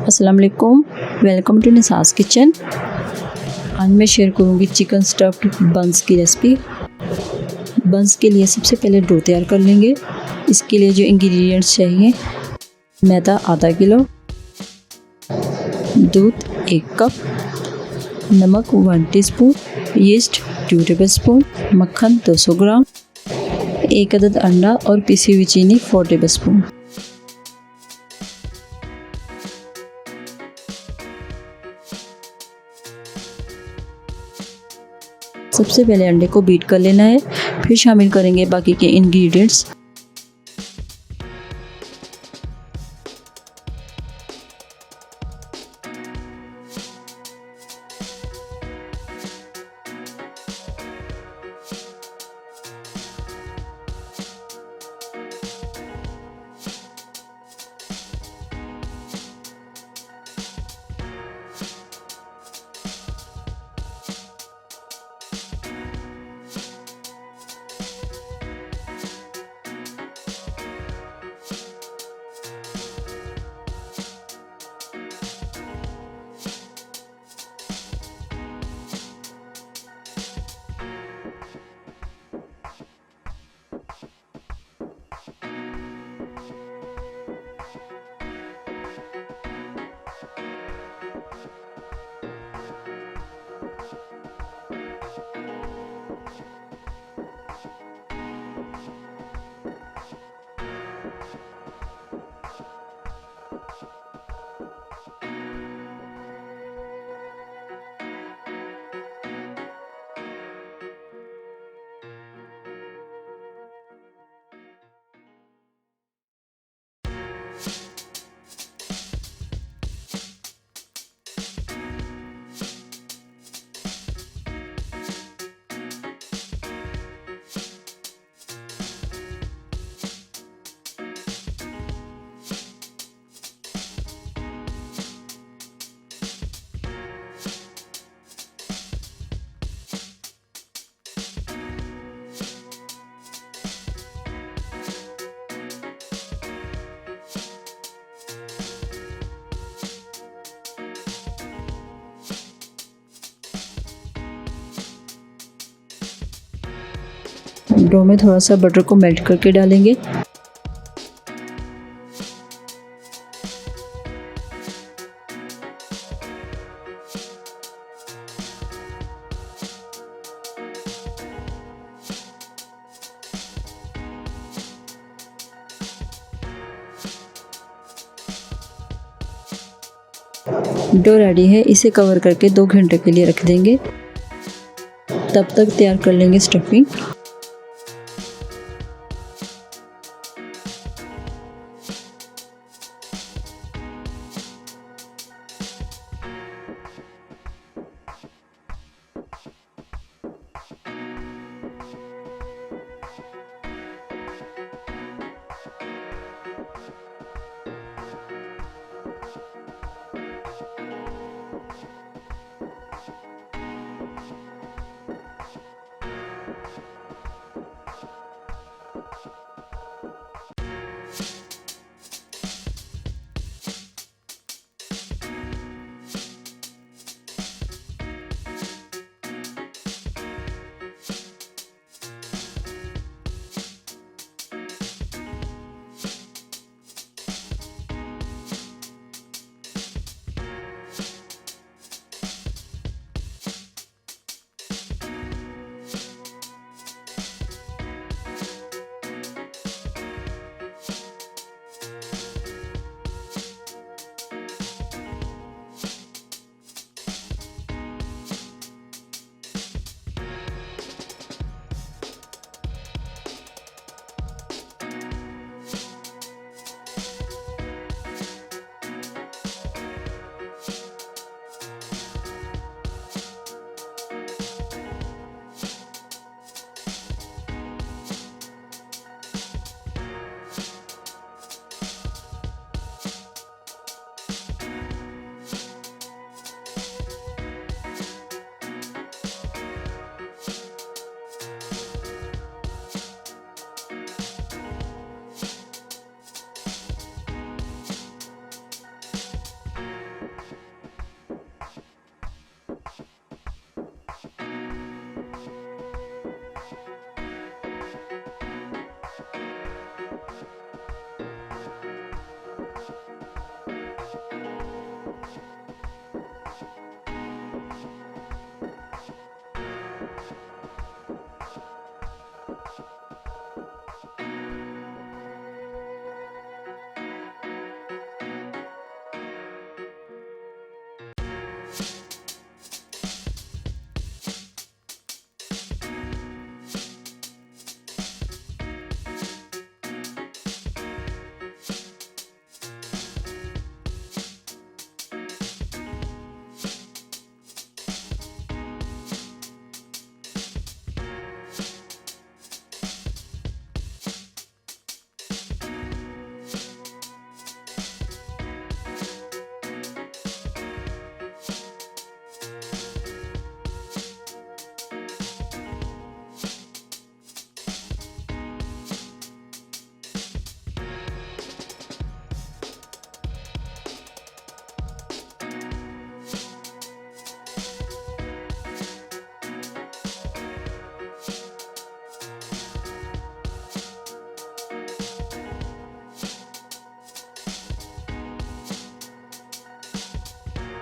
अस्सलाम वालेकुम, welcome to निसास kitchen. आज मैं शेयर करूँगी चिकन स्टफ्ड बंस की रेसिपी। बंस के लिए सबसे पहले डो तैयार कर लेंगे। इसके लिए जो इंग्रेडिएंट्स चाहिए, मैदा आधा किलो, दूध 1 कप, नमक 1 टीस्पून, यीस्ट 2 टेबलस्पून, मक्खन 200 ग्राम, 1 अदद अंडा और पिसी हुई चीनी 4 टेबलस्पून। सबसे पहले अंडे को बीट कर लेना है, फिर शामिल करेंगे बाकी के इंग्रेडिएंट्स। डो में थोड़ा सा बटर को मेल्ट करके डालेंगे। डो रेडी है, इसे कवर करके 2 घंटे के लिए रख देंगे। तब तक तैयार कर लेंगे स्टफिंग।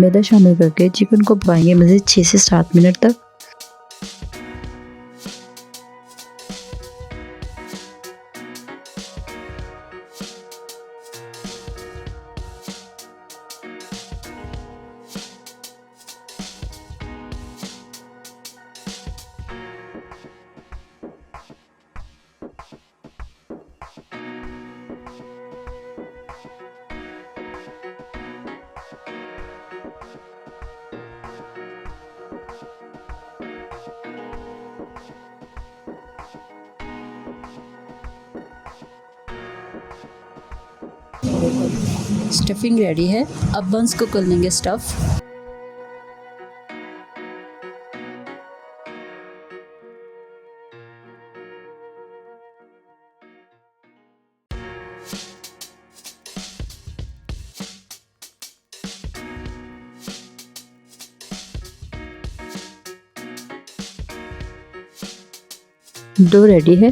मैदा शामिल करके चिकन को पकाएंगे मज़ीद 6 से 7 मिनट तक। स्टफिंग रेडी है। अब बंस को कर लेंगे स्टफ़। डो रेडी है।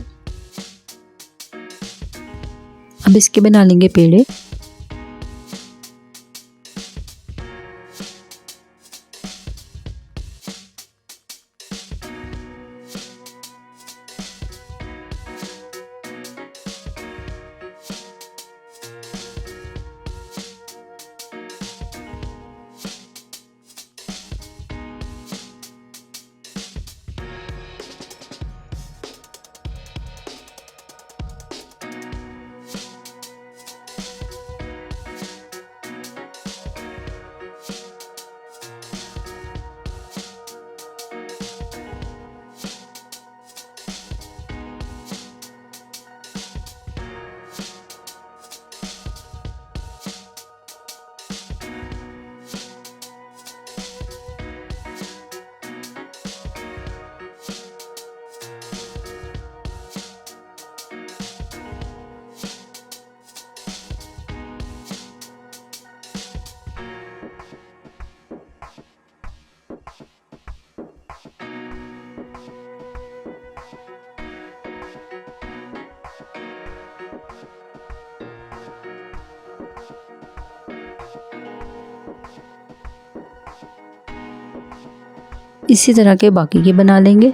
अब इसके बना लेंगे पेड़े। इसी तरह के बाकी के बना लेंगे।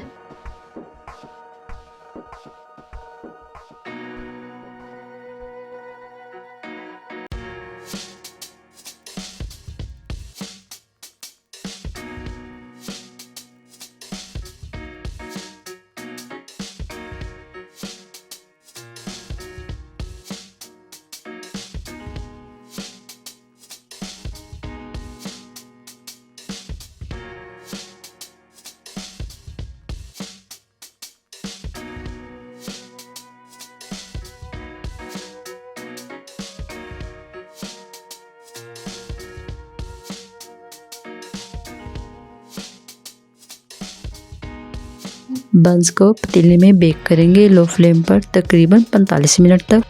बंस को पतीले में बेक करेंगे लो फ्लेम पर तकरीबन 45 मिनट तक।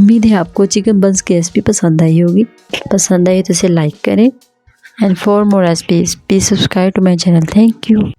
उम्मीद है आपको चिकन बंस की रेसिपी पसंद आई होगी। पसंद आई तो इसे लाइक करें and for more recipes please subscribe to my channel. Thank you.